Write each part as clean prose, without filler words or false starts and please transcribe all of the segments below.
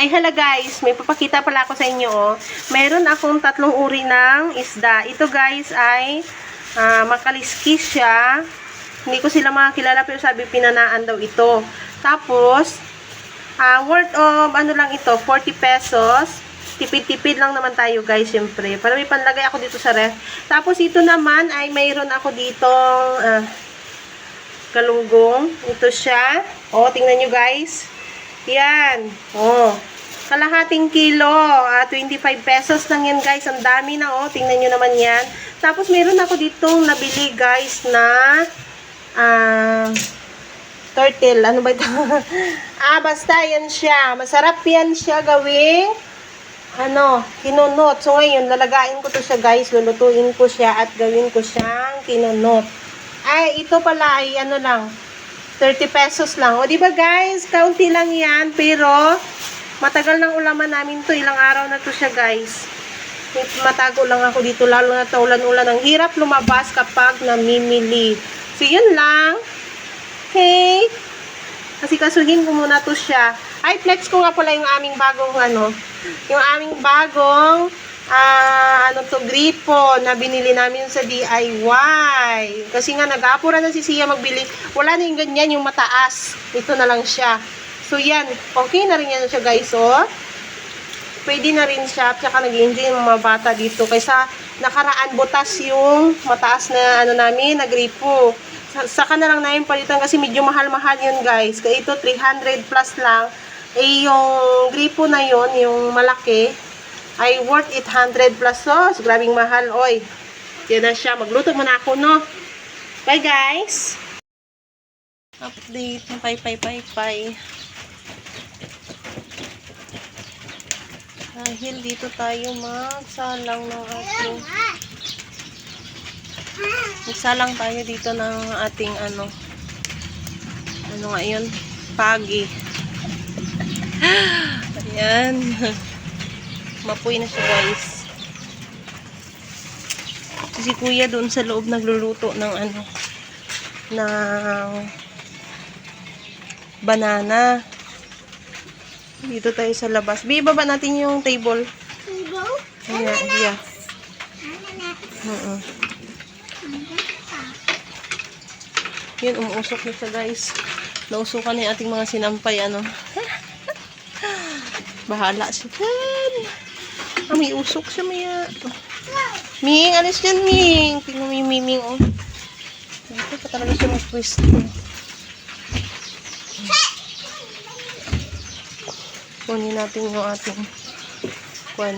Ay hala guys, may papakita pala ako sa inyo oh. Meron akong 3 uri ng isda. Ito guys ay makaliskis siya. Hindi ko sila makakilala pero sabi pinanaan daw ito. Tapos, worth of ano lang ito, 40 pesos. Tipid-tipid lang naman tayo guys, syempre. Para may panlagay ako dito sa ref. Tapos ito naman ay mayroon ako dito galunggong. Ito siya. Oh, tingnan nyo guys. Yan. Oh. Kalahating kilo. 25 pesos lang yan guys. Ang dami na oh. Tingnan nyo naman yan. Tapos meron ako ditong nabili guys na turtle. Ano ba ito? Basta yan siya. Masarap yan siya gawing kinunot. So ngayon, lalagain ko to siya guys. Lulutuin ko siya at gawin ko siyang kinunot. Ay, ito pala ay lang. 30 pesos lang. O, diba guys? Kaunti lang yan. Pero, matagal ng ulaman namin to. Ilang araw na to siya guys. Matago lang ako dito. Lalo na ito ulan-ulan. Ang hirap lumabas kapag namimili. So, yun lang. Okay. Kasi kasuhin ko muna to siya. Ay, flex ko nga pala yung aming bagong yung aming bagong gripo na binili namin sa DIY. Kasi nga nag-aapura na si Sia magbili. Wala na yung ganyan, yung mataas. Ito na lang siya. So yan, okay na rin yan siya guys, oh. Pwede na rin siya, tsaka nag-enjoy yung mga bata dito. Kaysa nakaraan butas yung mataas na namin, na gripo. Saka na lang namin palitan kasi medyo mahal-mahal yun guys. Kaya ito 300 plus lang. Eh yung gripo na yun, yung malaki, ay worth 800 plus so grabing mahal, oy. Yan na siya. Magluto muna ako, no? Bye, guys! Update ng pay. Dahil dito tayo magsalang ng ating magsalang tayo dito ng ating ano nga yun? Pagi. Ayan. Mapuy na siya guys. Si kuya doon sa loob nagluluto ng ng banana. Dito tayo sa labas. Bibaba natin yung table. Table? Yeah. Yun, umuusok na siya guys. Nausukan na yung ating mga sinampay bahala siya dyan. May usok siya maya. Ming, alis dyan, Ming. Tingnan mo yung Miming, oh. Ito pa talaga siya mag-twist. Kunin natin yung ating kwan.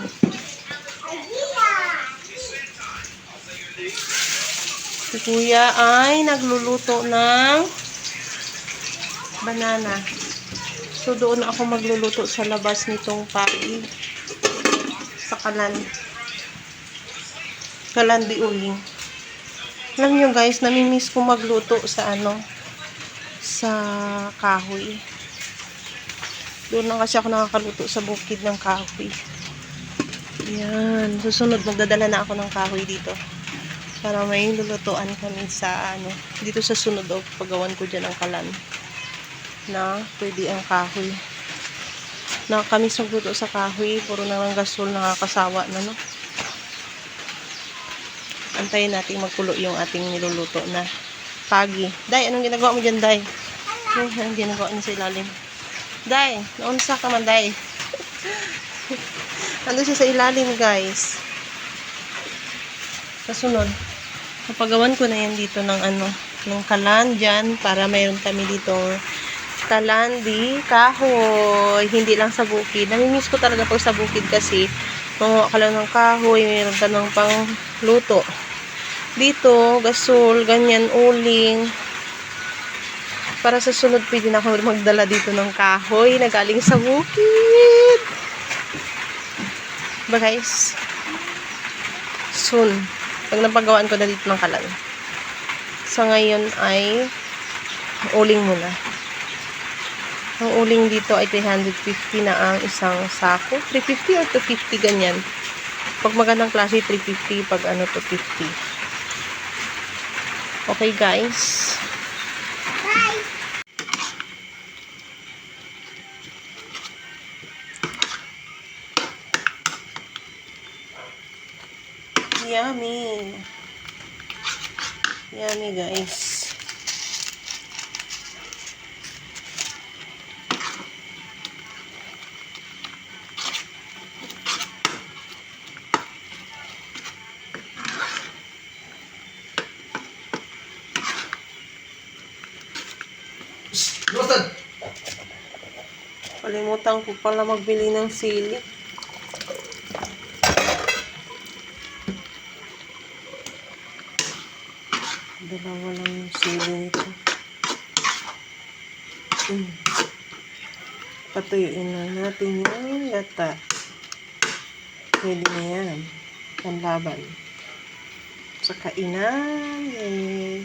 Si kuya ay nagluluto ng banana. So, doon ako magluluto sa labas nitong pagi. Sa kalan di uling. Alam nyo guys, namimiss ko magluto sa sa kahoy. Doon lang kasi ako nakakaluto sa bukid ng kahoy. Yan. Susunod, magdadala na ako ng kahoy dito. Para may lulutuan kami sa dito sa sunod paggawan ko dyan ang kalan. Na pwede ang kahoy. Nakakamiss magluto sa kahoy. Puro na lang gasol, nakakasawa na, no? Antayin natin magkulo yung ating niluluto na pagi. Day, anong ginagawa mo dyan, Day? Anong ginagawa niya sa ilalim? Day, naunsa ka man, Day. Ando siya sa ilalim, guys. Kasunod, napagawan ko na yan dito ng ng kalan dyan para mayroon kami ditong kalan di kahoy. Hindi lang sa bukid. Namimiss ko talaga pag sa bukid kasi manguha ka lang ng kahoy, mayroon ka ng pangluto. Dito, gasol, ganyan, uling. Para sa sunod, pwede na ako magdala dito ng kahoy na galing sa bukid. Ba guys? Soon. Pag napagawaan ko na dito ng kalan. Sa ngayon ay uling muna. Ang uling dito ay 350 na ang isang sako. 350 or 250 ganyan. Pag magandang klase, 350. Pag 250. Okay guys. yummy. Yummy, guys. Kalimutan ko pala magbili ng sili. Dalawa lang yung sili nito. Patuyuin na natin yung gata. Pwede na yan. Panlaban. Sa kainan.